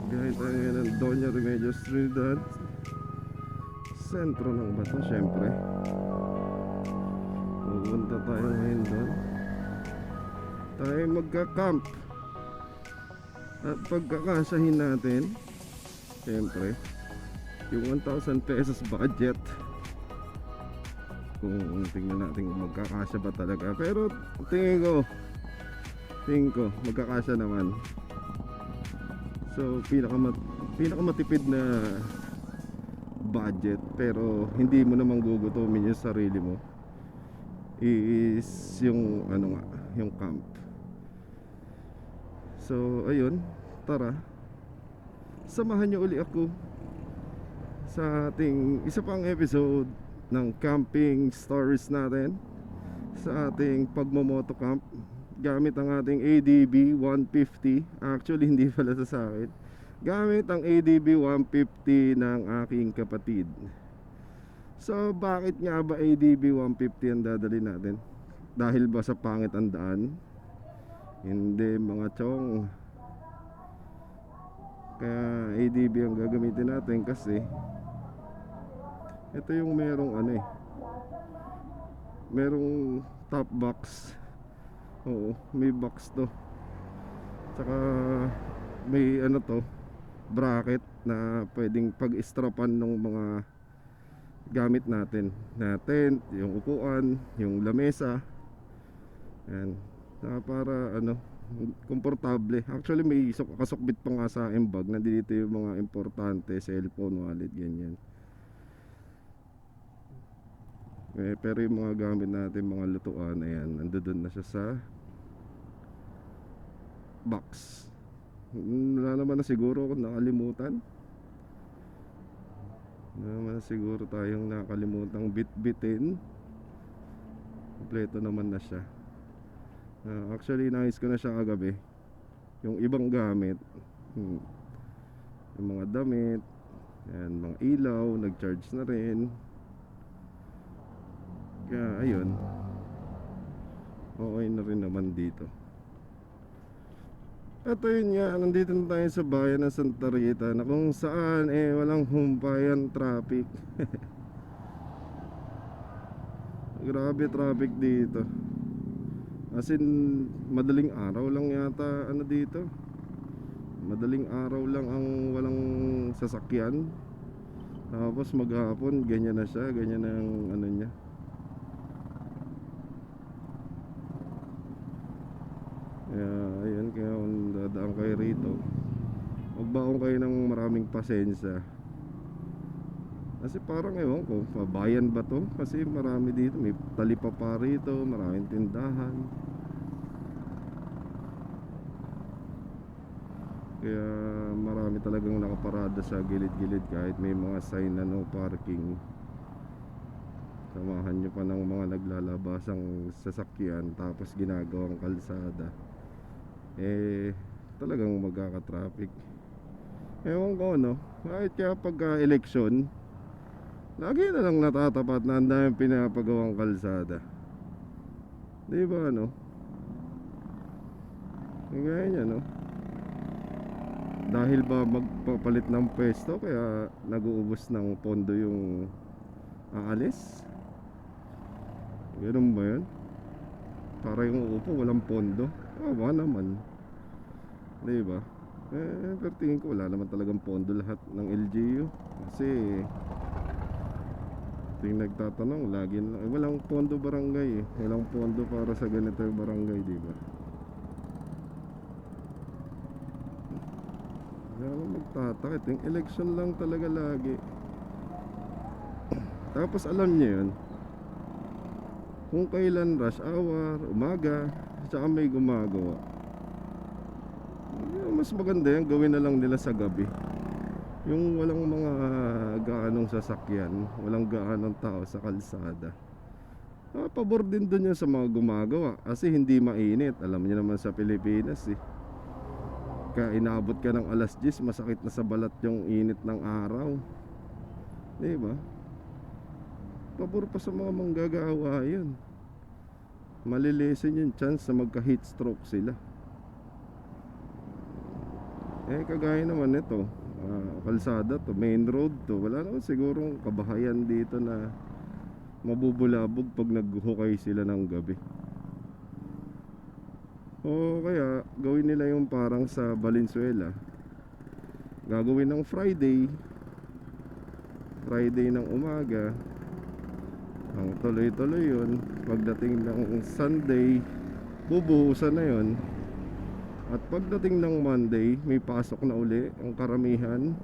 Gaya tayo ngayon ng Doña Remedios Trinidad, sentro ng Bato. Syempre pupunta tayo ngayon doon. Tayo magka-camp at pagkakasahin natin syempre yung 1,000 pesos budget, kung tingnan natin kung magkakasya ba talaga. Pero tingin ko magkakasya naman. So pinakamatipid na budget pero hindi mo namang gugutumin yung sarili mo is yung ano nga, yung camp. So ayun, tara, samahan niyo uli ako sa ating isa pang episode ng camping stories natin, sa ating pagmomoto camp gamit ang ating ADB 150. Actually hindi pala ito sa akin, gamit ang ADB 150 ng aking kapatid. So bakit nga ba ADB 150 ang dadali natin? Dahil ba sa pangit ang daan? Hindi mga chong. Kaya ADB ang gagamitin natin kasi ito yung merong top box. Oo, may box to. Tsaka may bracket na pwedeng pag-strapan ng mga gamit natin, na tent, yung upuan, yung lamesa. Yan. Para komportable. Actually may kasukbit pa nga sa aking bag. Nandito yung mga importante, cellphone, wallet, ganyan. Pero yung mga gamit natin, mga lutuan, ayan, nandoon na siya sa box. Wala naman na siguro kung nakalimutan. Wala naman na siguro tayong nakalimutang bit-bitin. Kompleto naman na siya. Actually nais ko na siya kagabi. Yung ibang gamit, yung mga damit, ayan, mga ilaw, nag-charge na rin. Kaya ayun, okay na rin naman dito. At ayun nga, nandito na tayo sa bayan ng Santa Rita, na kung saan walang humpayan traffic. Grabe traffic dito. As in, madaling araw lang yata dito. Madaling araw lang ang walang sasakyan. Tapos maghapon, ganyan na siya, ganyan ang niya. Kaya kung dadaan kayo rito, magbaon kayo ng maraming pasensya. Kasi parang ewan ko, bayan ba to? Kasi marami dito, may talipapa rito, maraming tindahan. Kaya marami talagang nakaparada sa gilid-gilid kahit may mga sign na no parking. Samahan nyo pa ng mga naglalabasang sasakyan tapos ginagawang kalsada, talagang magkaka-traffic. Ewan ko kahit kaya pagka eleksyon lagi na lang natatapat na ang daming pinapagawang kalsada. Di ba Kaya niya dahil ba magpapalit ng pwesto kaya nag-uubos ng pondo yung aalis? Ganun ba yun? Para yung upo walang pondo? Ba naman, di ba? Pero tingin ko wala naman talagang pondo lahat ng LGU. Kasi yung nagtatanong lagi na walang pondo barangay walang pondo para sa ganito yung barangay, di ba? Kaya magtatakit, yung election lang talaga lagi. Tapos alam niyo yun, kung kailan rush hour, umaga, tsaka may gumagawa. Mas maganda yan, gawin na lang nila sa gabi. Yung walang mga gaanong sasakyan, walang gaanong tao sa kalsada. Pabor din dun yan sa mga gumagawa. Kasi hindi mainit. Alam niyo naman sa Pilipinas kaya inaabot ka ng alas 10, masakit na sa balat yung init ng araw. Diba? Pabor pa sa mga manggagawa yun. Malilesen yung chance na magka heat stroke sila. Kagaya naman nito, kalsada to, main road to, wala naman sigurong kabahayan dito na mabubulabog pag naghuhukay sila ng gabi. O kaya gawin nila yung parang sa Valenzuela, gagawin ng Friday ng umaga, ang tuloy-tuloy yun. Pagdating ng Sunday, bubuhusan na yun. At pagdating ng Monday, may pasok na uli ang karamihan.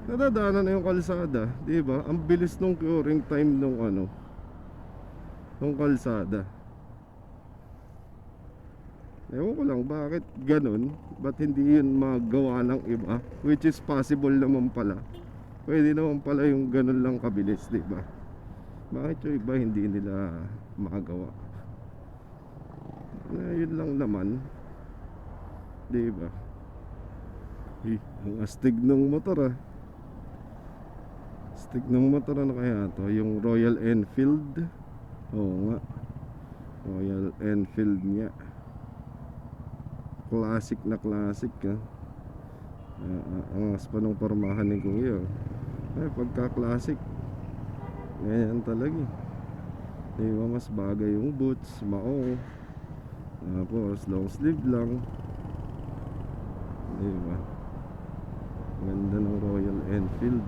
Nadadaanan na yung kalsada, di ba? Ang bilis nung curing time nung nung kalsada. Ewan ko lang bakit ganun. Ba't hindi yun magawa ng iba? Which is possible naman pala. Pwede naman pala yung ganun lang kabilis, di ba? Bakit yung iba hindi nila makagawa? Yun lang naman, di ba? Ang astig ng motor astig ng motor. Ano kaya to? Yung Royal Enfield. Oo nga, Royal Enfield niya. Classic na classic ang aspa ng pormahan ni Kuya. Pagka classic, ganyan talaga. Di ba, mas bagay yung boots, maong. Tapos long sleeve lang. Diba? Ganda ng Royal Enfield.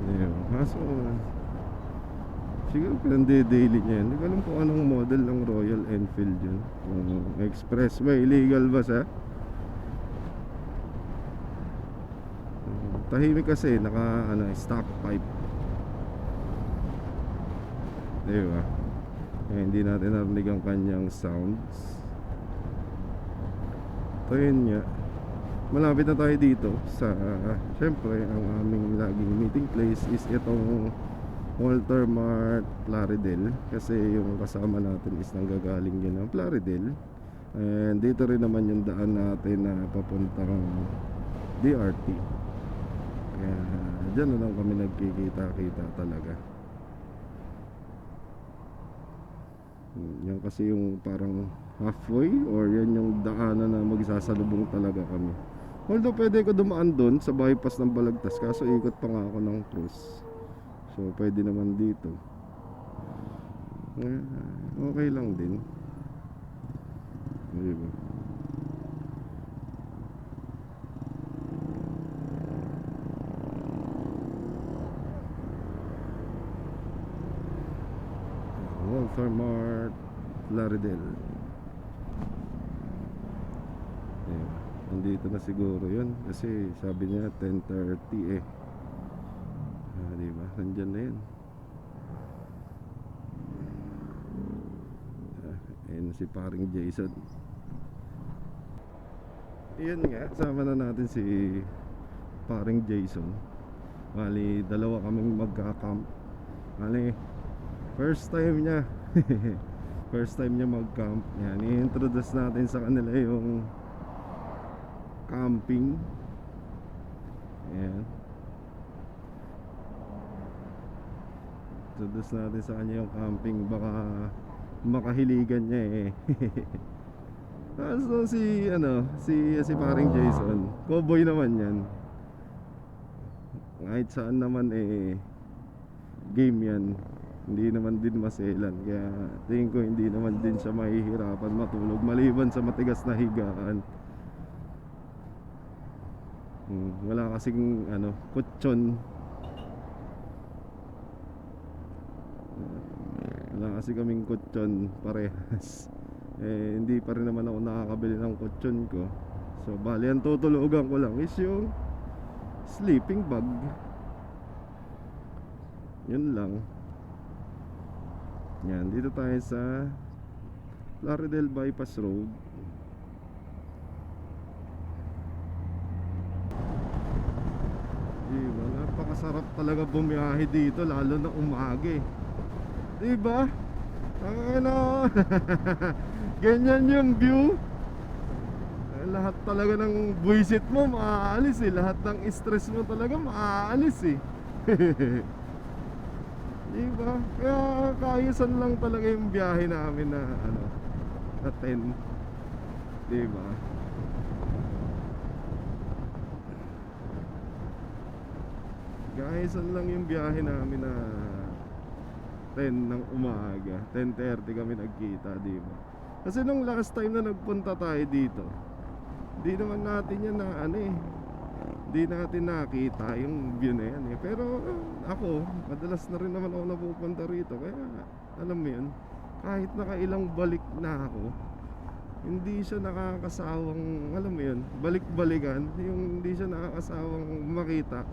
Diba? Kaso siguro pinande-daily niya yan. Hindi ko alam kung anong model ng Royal Enfield yun. Expressway, legal ba sa? Tahimik kasi, naka stock pipe. Diba? Hindi natin narinig ang kanyang sounds. So yun nga, malapit na tayo dito sa syempre ang aming laging meeting place is itong Walter Mart Plaridel. Kasi yung kasama natin is nanggagaling yun ng Plaridel. And dito rin naman yung daan natin na papuntang DRT. Kaya dyan na lang kami nagkikita-kita talaga. Yan kasi yung parang halfway, or yan yung daanan na magsasalubong talaga kami. Although pwede ko dumaan doon sa bypass ng Balagtas, kaso ikot pa nga ako ng cruise. So pwede naman dito. Okay lang din. Diba? Walter Mart Plaridel. Nandito na siguro yun kasi sabi niya 10:30 diba? Nandyan na yun. Ayun si paring Jason. Yun nga, sama na natin si paring Jason. Bali, dalawa kaming magka-camp. Bali, first time niya first time niya mag-camp. Yan, i-introduce natin sa kanila yung camping. Yan, introduce natin sa kanya yung camping. Baka makahiligan niya So si paring Jason, cowboy naman yan. Kahit saan naman game yan. Hindi naman din maselan. Kaya tingin ko hindi naman din siya mahihirapan matulog maliban sa matigas na higaan. Wala kasing kutsyon. Wala kasi kaming kutsyon parehas. Hindi pa rin naman ako nakakabili ng kutsyon ko. So bali ang tutulugan ko lang is yung sleeping bag. Yun lang. Yan, dito tayo sa Plaridel Bypass Road. Diba, napakasarap talaga bumiyahe dito, lalo na umaga diba? Ganyan yung view. Lahat talaga ng buwisit mo maaalis lahat ng stress mo talaga maaalis Di ba? Kaya kaayusan lang talaga yung biyahe namin na ano, na 10. Di ba? Kaayusan lang yung biyahe namin na 10 ng umaga. 10:30 kami nagkita, di ba? Kasi nung last time na nagpunta tayo dito, di naman natin yan na ano eh, di natin nakita yung view na yan eh. Pero ako, madalas na rin naman ako napupunta rito. Kaya alam mo yun, kahit nakailang balik na ako, hindi siya nakakasawang, alam mo yun, balik-balikan. Yung hindi siya nakakasawang makita.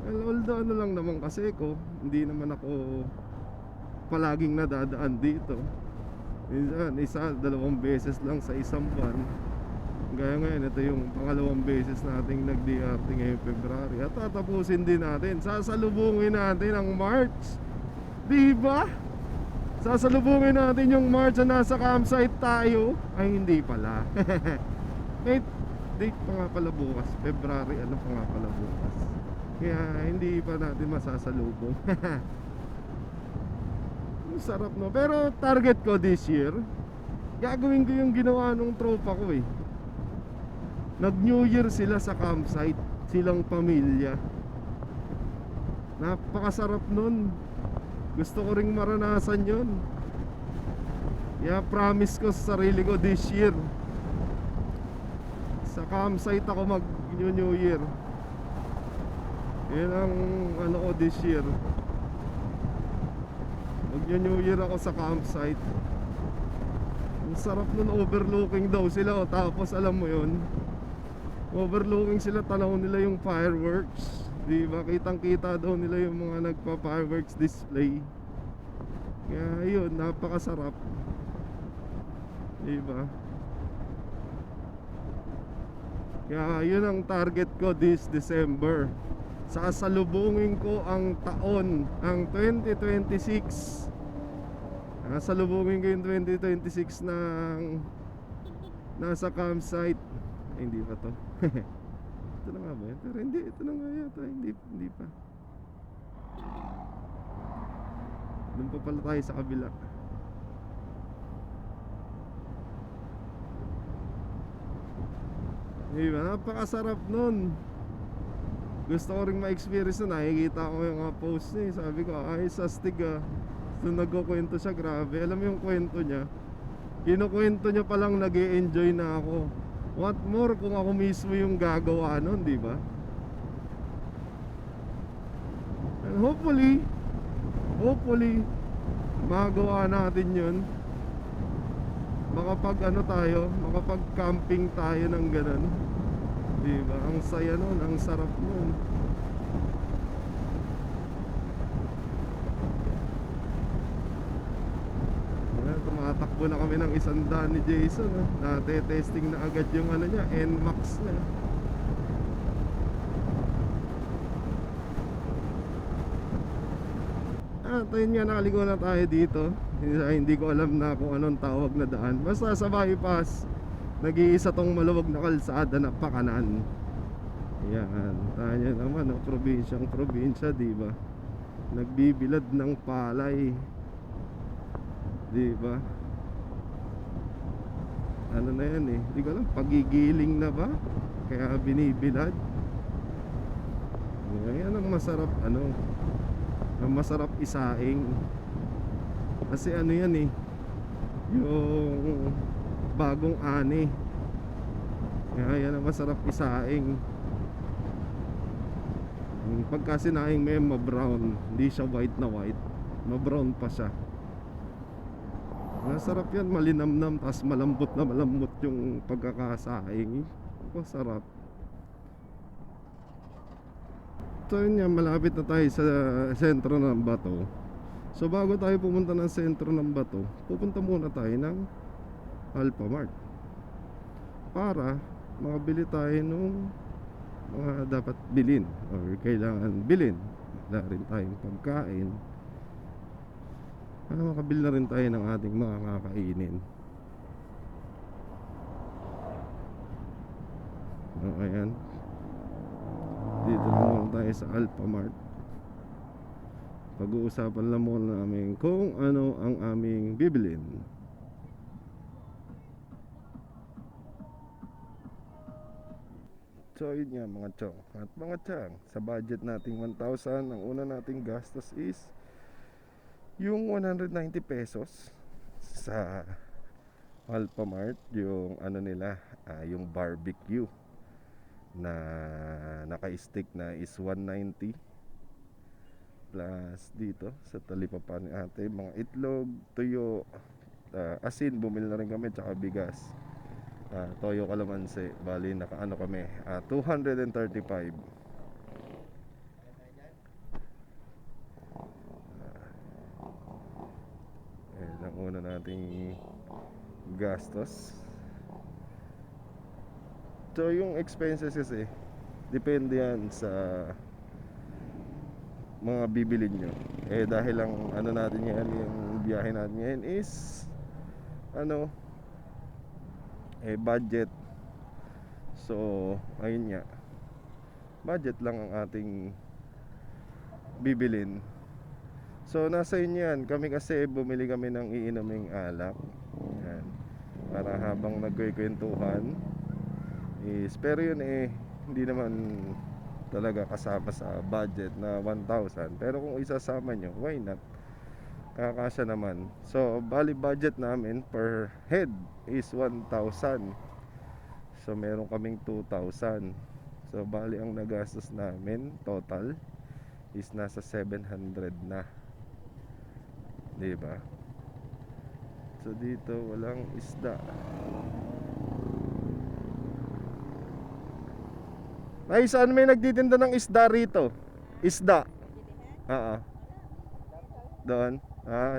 Well, although ano lang naman kasi ko, hindi naman ako palaging nadadaan dito. Minsan, isa, dalawang beses lang sa isang buwan. Gaya ngayon, ito yung pangalawang beses nating nag-DRT ngayong February. At tatapusin din natin, sasalubungin natin ang March. Diba? Sasalubungin natin yung March na nasa campsite tayo. Ay hindi pala. May date pa nga pala bukas, February ano pa nga pala bukas. Kaya hindi pa natin masasalubong. Sarap no. Pero target ko this year, gagawin ko yung ginawa nung tropa ko eh. Nag New Year sila sa campsite, silang pamilya. Napakasarap nun. Gusto ko ring maranasan yun. Kaya promise ko sa sarili ko this year, sa campsite ako mag New Year. Yan ang ano ko this year. Mag New Year ako sa campsite. Ang sarap nun, overlooking daw sila. Tapos alam mo yun, overlooking sila, tanaw nila yung fireworks. Di ba? Kitang kita daw nila yung mga nagpa-fireworks display. Kaya yun, napakasarap. Di ba? Kaya yun ang target ko this December. Sasalubungin ko ang taon, ang 2026. Sasalubungin ko yung 2026 ng nasa campsite. Ay, hindi pa to. Ito na nga ba yun? Pero hindi, ito na nga yata. Hindi pa. Doon pa pala tayo sa kabila. Diba? Napakasarap nun. Gusto ko rin ma-experience na. Nakikita ko yung mga post niya. Sabi ko, ay sastig ah. So nagkukwento siya, grabe. Alam mo yung kwento niya, kinukwento niya palang nag-e-enjoy na ako. What more kung ako mismo yung gagawa nun, di ba? And hopefully magawa natin yun. Makapag ano tayo, makapag camping tayo ng ganun. Di ba? Ang saya nun, ang sarap nun. Tumatakbo na kami ng 100 ni Jason Nate-testing na agad yung ano niya, NMAX na. Ayun nga, nakaligo na tayo dito. Hindi ko alam na kung anong tawag na daan. Basta sa bypass, nag-iisa tong maluwag na kalsada na pakanan. Yan, tayo naman probinsyang probinsya, diba? Nagbibilad ng palay, diba? Ano na yan eh, hindi ko alam, pagigiling na ba? Kaya binibilad. Yan ang masarap, ano, ang masarap isaing. Kasi ano yan eh, yung bagong ani. Kaya yan ang masarap isaing. Pagka sinaing may ma-brown, hindi siya white na white, ma-brown pa siya. Masarap yan, malinamnam, tas malambot na malambot yung pagkakasaing. Masarap. So yun yan, malapit na tayo sa sentro ng Bato. So bago tayo pumunta ng sentro ng Bato, pupunta muna tayo ng Alphamart para makabili tayo nung mga dapat bilhin or kailangan bilhin. Wala rin tayong pagkain, makabili na rin tayo ng ating mga kakainin. Ayan, dito naman tayo sa Alphamart Pag-uusapan lang muna namin kung ano ang aming bibilin. So yun nga mga chong at mga chang, sa budget nating 1,000, ang una nating gastos is yung 190 pesos sa Alphamart, yung ano nila, yung barbecue na naka-stick na is 190, plus dito sa Talipapa ni ate mga itlog, tuyo, asin, bumili na rin kami, tsaka bigas, toyo, kalamansi. Bali nakaano kami, 235. Ang una nating gastos. So yung expenses kasi depende yan sa mga bibilin nyo. Dahil lang ano natin yan, yung biyahe natin ngayon is ano, budget. So ayun nga, budget lang ang ating bibilin. So nasa inyo yan. Kami kasi bumili kami ng iinaming alak, yan, para habang nagkukwentuhan is, pero yun hindi naman talaga kasama sa budget na 1,000. Pero kung isasama nyo, why not? Kakasya naman. So bali budget namin per head is 1,000. So meron kaming 2,000. So bali ang nagastos namin total is nasa 700 na, diba? So dito walang isda. Ay, saan may nagtitinda ng isda rito? Isda. Oo. Doon.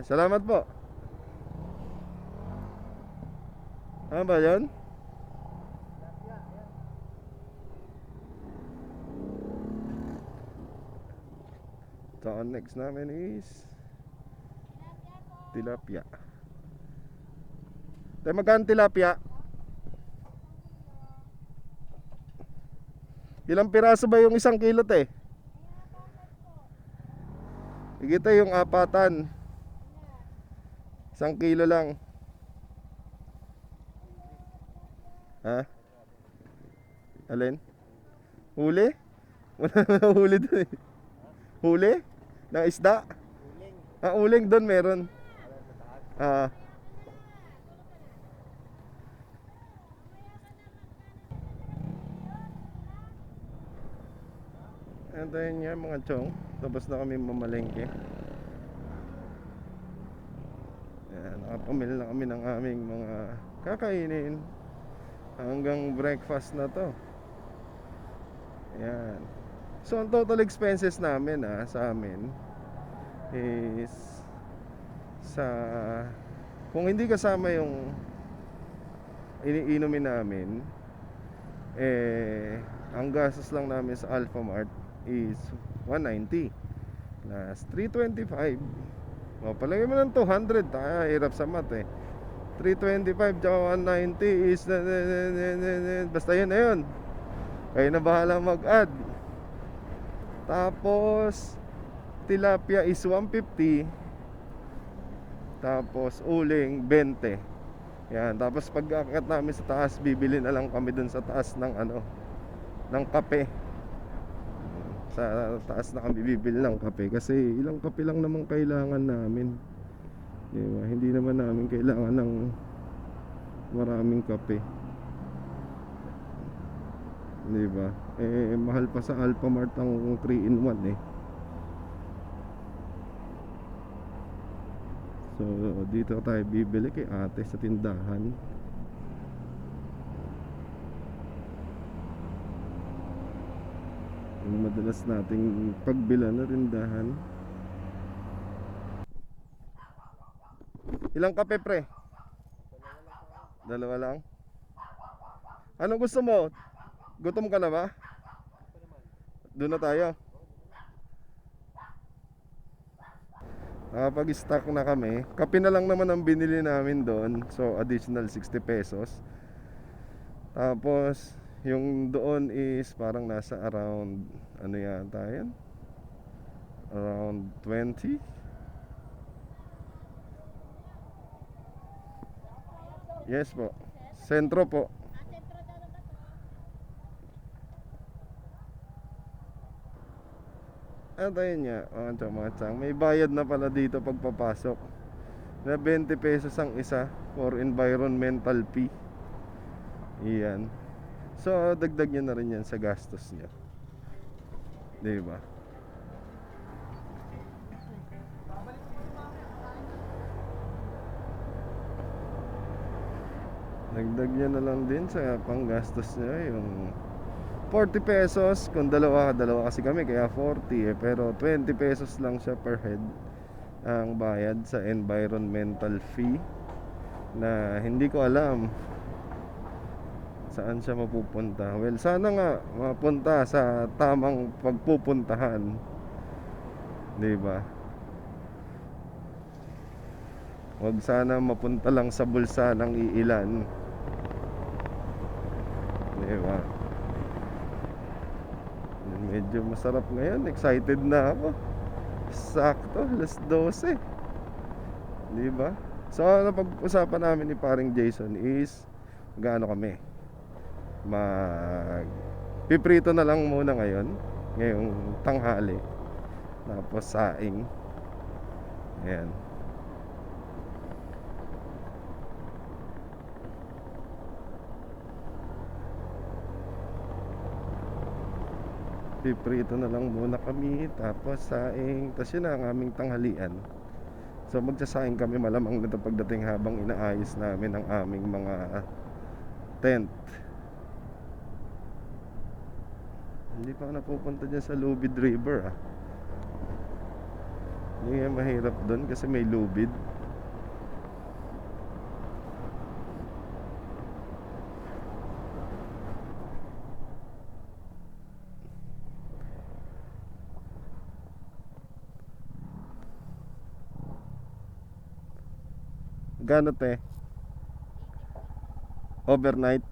Salamat po. Ano ba yun? So ang next namin is tilapia. Tayo magkano tilapia? Ilang piraso ba yung 1 kilo te? Higit yung apatan. 1 kilo lang. Alin? Huli? Wala na huli doon eh. Huli? Ng isda? Uling doon meron. Antayin niya mga chong. Tapos na kami mamalengke. Yan, nakapamili na kami ng aming mga kakainin hanggang breakfast na to. Yan. So ang total expenses namin sa amin is, sa kung hindi kasama yung iniinumin namin, ang gastos lang namin sa Alphamart is 190 plus 325. Palagay mo ng 200, hirap sa math 325 tsaka 190 is basta yun na yun, kayo na bahala mag-add. Tapos tilapia is 150. Tapos uling 20. Yan, tapos pag aakyat namin sa taas, bibili na lang kami dun sa taas ng ng kape. Sa taas na kami bibili ng kape kasi ilang kape lang naman kailangan namin, diba? Hindi naman namin kailangan ng maraming kape, diba? Mahal pa sa Alphamart ang 3-in-1 So dito tayo bibili kay ate sa tindahan. Yung madalas nating pagbila na tindahan. Ilang kape pre? Dalawa lang. Anong gusto mo? Gutom ka na ba? Doon na tayo. Pag-stock na kami. Kape na lang naman ang binili namin doon. So additional 60 pesos. Tapos yung doon is parang nasa around ano yata yan, Around 20. Yes po. Sentro po. At ayun nga, mga chang, may bayad na pala dito pagpapasok. Na 20 pesos ang isa for environmental fee. Iyan. So, dagdag nyo na rin yan sa gastos nyo. Diba? Dagdag nyo na lang din sa panggastos nyo yung 40 pesos. Kung dalawa kasi kami, kaya 40 eh. Pero 20 pesos lang siya per head ang bayad sa environmental fee, na hindi ko alam saan siya mapupunta. Well, sana nga mapunta sa tamang pagpupuntahan, di ba? Huwag sana mapunta lang sa bulsa ng iilan, di ba? Medyo masarap ngayon, excited na ako. Sakto, alas 12, di ba? So, napag-usapan namin ni paring Jason is gaano kami piprito na lang muna ngayong tanghali, tapos saing. Ayan. Piprito na lang muna kami, tapos saing, tapos yun na ang aming tanghalian. So magsasaing kami malamang nito pagdating, habang inaayos namin ang aming mga tent. Hindi pa ako napupunta dyan sa Lubid River Hindi nga mahirap doon kasi may lubid. Gano te? Overnight?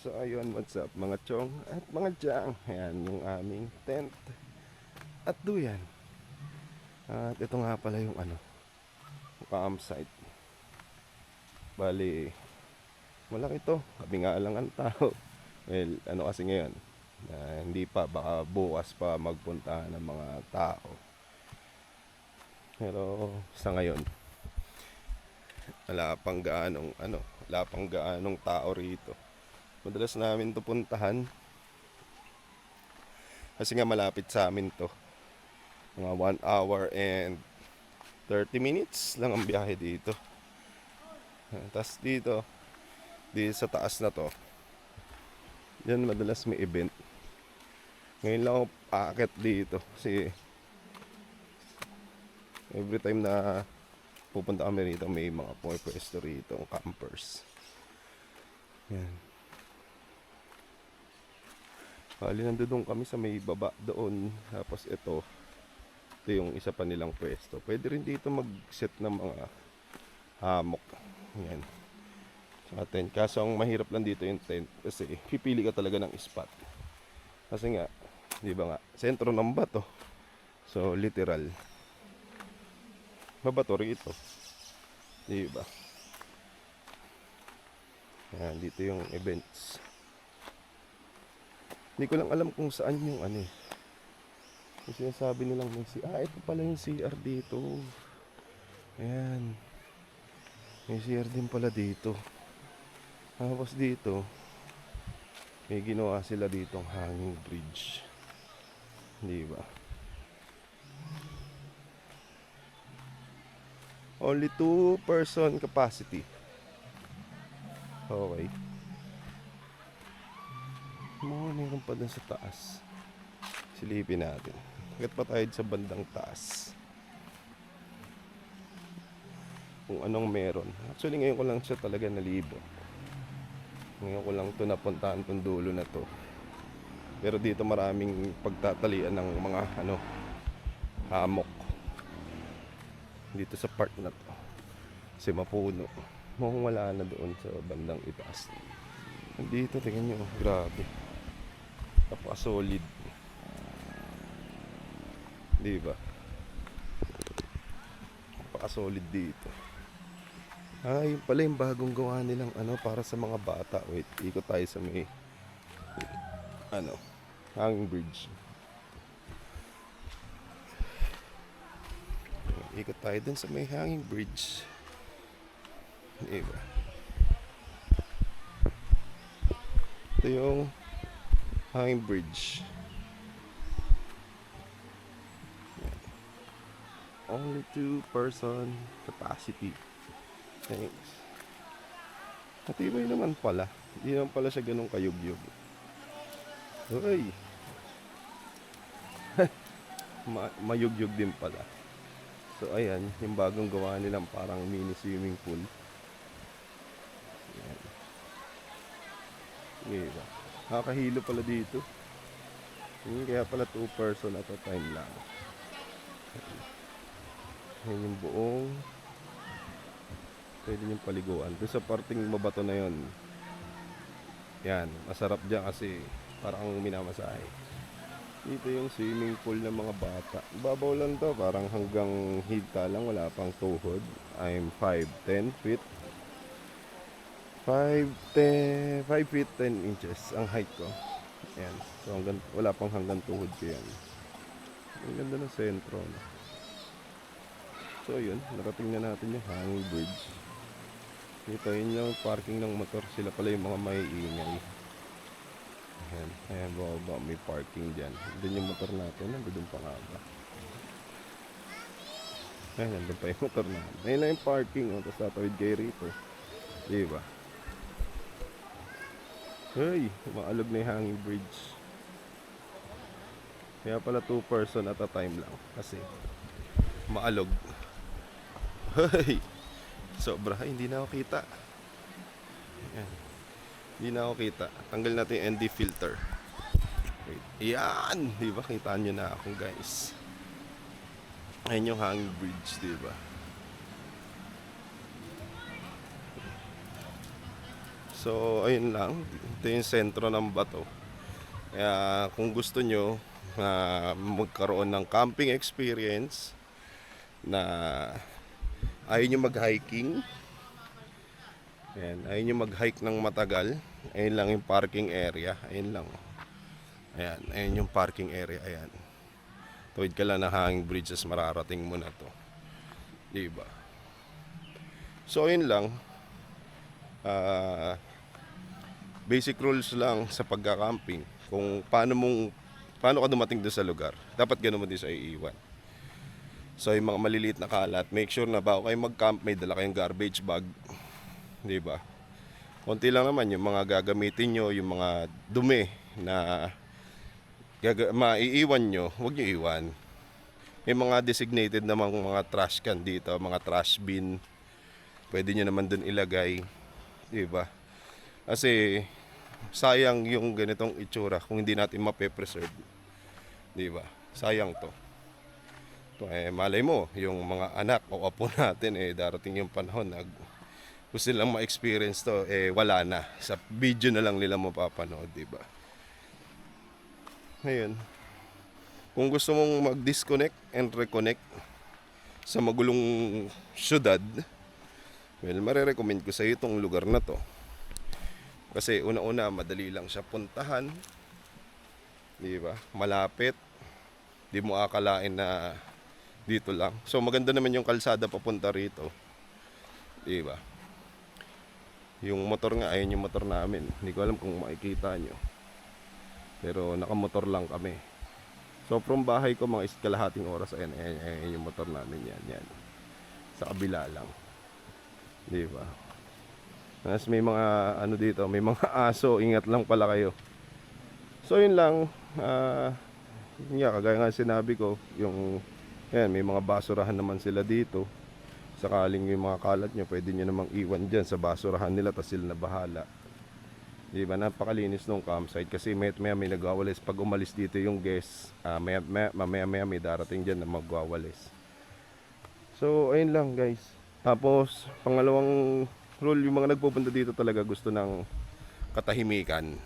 So ayun, what's up mga chong at mga jang. Ayan yung aming tent at duyan. At ito nga pala yung campsite. Bali, malaki to. Sabi nga lang ang tao. Well, kasi ngayon hindi pa, baka bukas pa magpunta ng mga tao. Pero sa ngayon wala pang gaanong tao rito. Madalas namin to puntahan kasi nga malapit sa amin to. Mga 1 hour and 30 minutes lang ang biyahe dito. Tapos dito sa taas na to, yan madalas may event. Ngayon lang ako aakyat dito kasi every time na pupunta kami rito may mga pwesto rito, campers. Yan. Bali, nandoon kami sa may baba doon. Tapos ito yung isa pa nilang pwesto. Pwede rin dito mag-set ng mga hammock. Yan. Sa tent. Kaso ang mahirap lang dito yung tent kasi pipili ka talaga ng spot. Kasi nga, di ba nga, sentro ng bato. So, literal. Mabato rito. Di ba? Yan, dito yung events. Hindi ko lang alam kung saan yung yung sinasabi nilang may CR. Ito pala yung CR dito. Ayan. May CR din pala dito. Tapos dito may ginawa sila ditong hanging bridge. Di ba? Only 2 person capacity. Okay. Meron pa dun sa taas. Silipin natin. Hanggat pa tayo sa bandang taas. Kung anong meron. Actually ngayon ko lang siya talaga nalibo. Ngayon ko lang ito napuntahan tong dulo na to. Pero dito maraming pagtatalian ng mga hamok. Dito sa part na to. Kasi mapuno. Mukhang wala na doon sa bandang itaas. Dito tingnan nyo. Grabe. Napaka-solid. Diba? Napaka-solid dito. Yun pala yung bagong gawa nilang para sa mga bata. Wait, ikot tayo sa may hanging bridge. Ikot tayo dun sa may hanging bridge. Diba? Ito yung hanging bridge. Only 2-person capacity. Thanks. Matibay naman pala. Hindi naman pala siya ganun kayugyug. Uy! Mayugyug din pala. So ayan, yung bagong gawa nilang parang mini swimming pool. Ayan. Diba? Nakakahilo pala dito. Kaya pala 2-person at a time lang. Ayan yung buong pwede yung paliguan. Doon sa parting mabato na yon. Yan, masarap dyan kasi parang minamasahe. Dito yung swimming pool ng mga bata. Babaw lang to, parang hanggang hita lang, wala pang tuhod. I'm 5'10" feet. 5 feet 10 inches ang height ko. Ayan. So wala pang hanggang tuhod ko yan. Ang ganda ng sentro. So yun, narating na natin yung hanging bridge. Dito yun yung parking ng motor. Sila pala yung mga may ingay. Ayan, ayan baka may parking dyan. Doon yung motor natin, nandun pa nga ba? Ayan, nandun pa yung motor natin. Ayan na yung parking, tapos tatawid kayo rito. Diba? Hey, maalog na yung hanging bridge. Kaya pala 2-person at a time lang. Kasi maalog. Hey! Sobra, hindi na ako kita. Ayan. Hindi na ako kita. Tanggal natin yung ND filter. Wait. Ayan! Diba? Kitaan nyo na ako guys. Ayan yung hanging bridge, diba? So, ayun lang. Ito yung sentro ng bato. Kaya kung gusto nyo magkaroon ng camping experience na ayaw nyo mag-hiking, ayan, ayaw nyo mag-hike ng matagal, ayun lang yung parking area. Ayun lang. Ayan, ayun yung parking area. Ayan. Tuwid ka lang ng hanging bridges, mararating mo na to. Diba? So, ayun lang. Basic rules lang sa pagka-camping. Kung paano ka dumating doon sa lugar, dapat ganoon mo din sa iiwan. So yung mga maliliit na kalat, make sure na bago kayo mag-camp may dala kayong garbage bag. 'Di ba? Konti lang naman yung mga gagamitin nyo, yung mga dumi na maiiwan nyo, huwag nyo iwan. May mga designated na mga trash can dito, mga trash bin. Pwede nyo naman dun ilagay. 'Di ba? Kasi sayang yung ganitong itsura kung hindi natin mape-preserve. 'Di ba? Sayang to. Malay mo, yung mga anak o apo natin darating yung panahon na gusto nilang ma-experience to, wala na. Sa video na lang nila mapapanood, 'di ba? Ngayon, kung gusto mong mag-disconnect and reconnect sa magulong syudad, well, marerecommend ko sa iyo itong lugar na to. Kasi una-una, madali lang siya puntahan. 'Di ba? Malapit. Di mo akalain na dito lang. So maganda naman yung kalsada papunta rito. 'Di ba? Yung motor nga, ayun yung motor namin. Hindi ko alam kung makikita nyo. Pero nakamotor lang kami. So from bahay ko mga kalahating oras, ayan yung motor namin yan. Sa kabila lang. 'Di ba? Tapos may mga dito, may mga aso, ingat lang pala kayo. So yun lang, yun nga, kagaya nga sinabi ko, yung ayan, may mga basurahan naman sila dito. Sakaling yung mga kalat nyo, pwede nyo namang iwan dyan sa basurahan nila, tas sila na bahala. Di ba, napakalinis nung campsite kasi maya may nagwawalis. Pag umalis dito yung guests, maya may darating dyan na magwawalis. So ayun lang guys. Tapos pangalawang rule, yung mga nagpupunta dito talaga gusto ng katahimikan,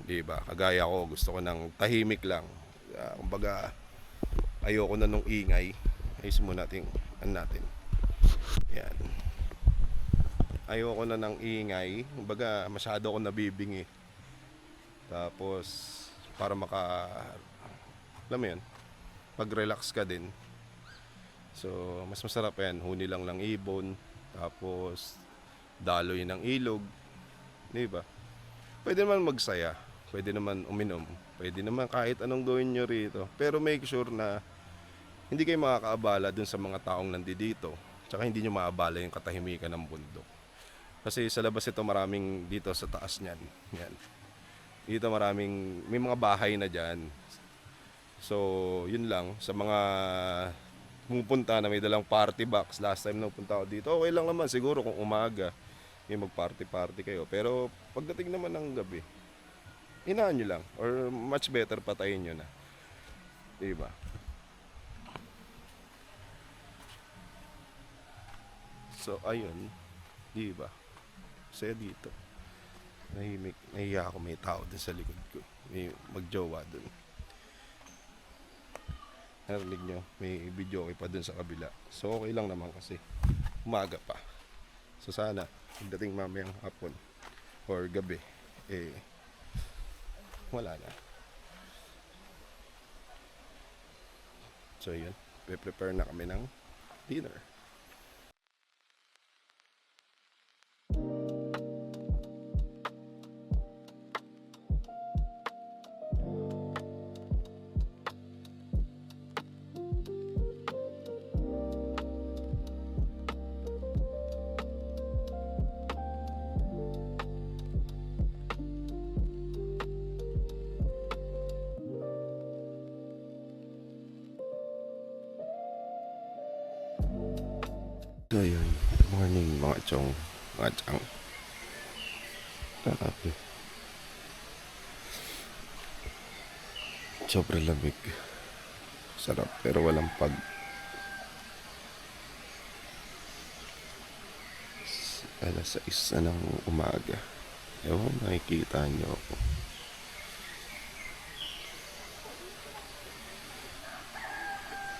di ba? Kagaya ko, gusto ko ng tahimik lang. Kumbaga ayoko na nung ingay. Ayos mo natin natin. Yan. Ayoko na ng ingay. Kumbaga masyado ako nabibingi. Tapos para alam mo yun, pag-relax ka din. So mas masarap yan, huni lang ng ibon, tapos daloy ng ilog, di ba? Pwede naman magsaya, pwede naman uminom, pwede naman kahit anong gawin nyo rito. Pero make sure na hindi kayo makakaabala dun sa mga taong nandito. Tsaka hindi nyo maabala yung katahimikan ng bundok. Kasi sa labas ito maraming dito sa taas niyan. Yan. Dito may mga bahay na dyan. So yun lang, sa mga pumupunta na may dalang party box, last time na pupunta ako dito, okay lang naman siguro kung umaga may mag-party kayo. Pero pagdating naman ng gabi, hinaan nyo lang, or much better patayin nyo na, diba? So ayun, diba, saya dito, nahimik, nahiya ako, may tao din sa likod ko, may magjowa dun. Narinig nyo, may video okay pa dun sa kabila. So okay lang naman kasi umaga pa. So sana pagdating mamayang hapon or gabi, wala na. So yun, prepare na kami ng dinner. So yun, good morning mga chong, mga chang. Grabe, sobrang lamig. Sarap pero walang pag. Alas 6 na ng umaga. Ewan, makikita nyo ako.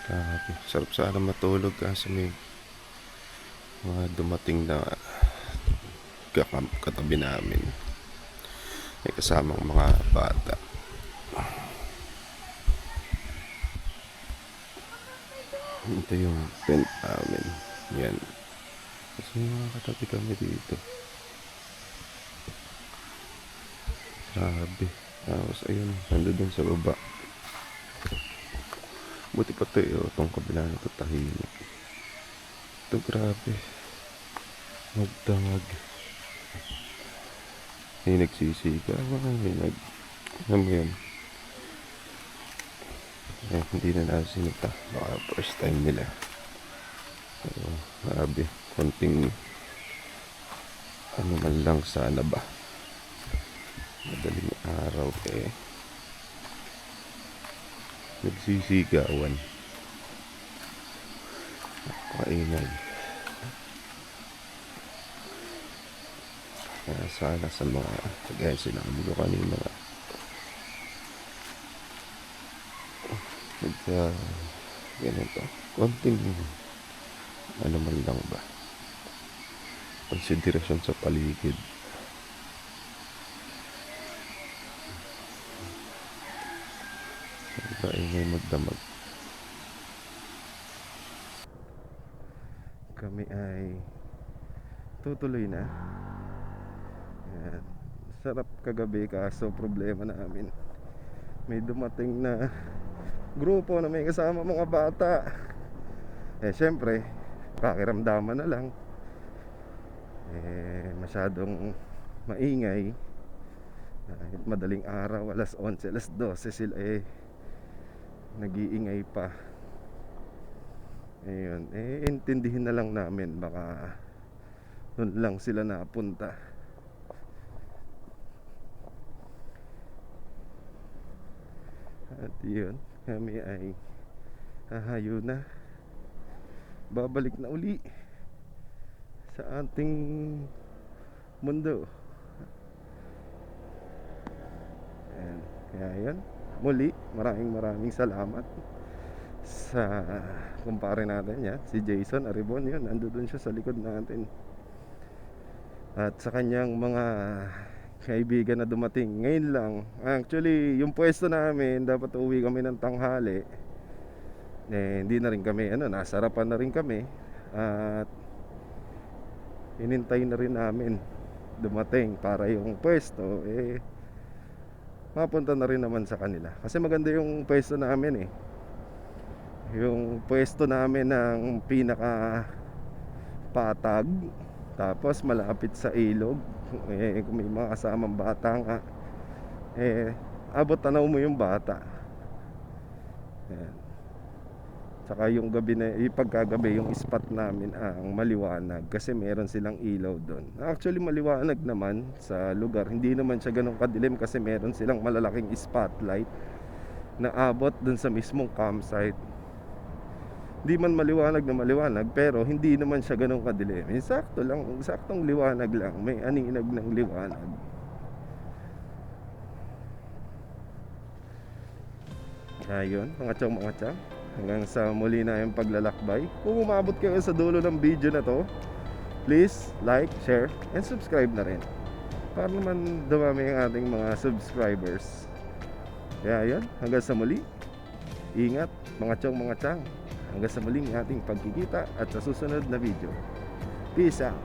Grabe, sarap sana matulog kasi may mga dumating na katabi namin, may kasamang mga bata. Ito yung tent namin, yan, kasi mga katabi kami dito. Grabe. Tapos ayun, nandun sa baba. Buti pa ito, itong kabila na ito tahimik. Ito grabe, magdamag. May nagsisiga, may alam mo yun, hindi na nasinita, baka first time nila. So, grabe, konting ano man lang sana ba, madaling araw nagsisigawan, napakaingay. Sana sa mga kagaya sinabi ko kanina ganito, konting ano man lang ba, konsiderasyon sa paligid. Ingay magdamag. Kami ay tutuloy na. Yan. Sarap kagabi, kaso problema namin, may dumating na grupo na may kasama mga bata. Syempre pakiramdaman na lang, masyadong maingay, Kahit madaling araw, alas 11, alas 12 sila nag-iingay pa. Ayun, intindihin na lang namin, baka doon lang sila napunta. At yun, kami ay hahayo na, babalik na uli sa ating mundo. Ayan. Kaya yun, muli maraming salamat sa kumpare natin yan, si Jason Aribon. Yun, nandoon siya sa likod natin. At sa kanyang mga kaibigan na dumating ngayon lang. Actually, yung pwesto namin, dapat uwi kami ng tanghali. Hindi na rin kami, nasarapan na rin kami. At inintay na rin namin dumating para yung pwesto mapunta na rin naman sa kanila. Kasi maganda yung pwesto namin yung pwesto namin ng pinaka patag, tapos malapit sa ilog. Kung may mga kasamang bata nga, abot tanaw mo yung bata. Ayan. Saka yung gabi na, pagkagabi yung spot namin ang maliwanag kasi meron silang ilaw doon. Actually maliwanag naman sa lugar, hindi naman siya ganun kadilim kasi meron silang malalaking spotlight na abot doon sa mismong campsite. Hindi man maliwanag na maliwanag, pero hindi naman siya ganun kadilim. Sakto lang, saktong liwanag lang, may aninag ng liwanag. Ayun, mga chong, hanggang sa muli na yung paglalakbay. Kung umabot kayo sa dulo ng video na to, please like, share, and subscribe na rin para naman dumami ang ating mga subscribers. Kaya yun, hanggang sa muli, ingat mga chong, hanggang sa muling ating pagkikita at sa susunod na video. Peace out.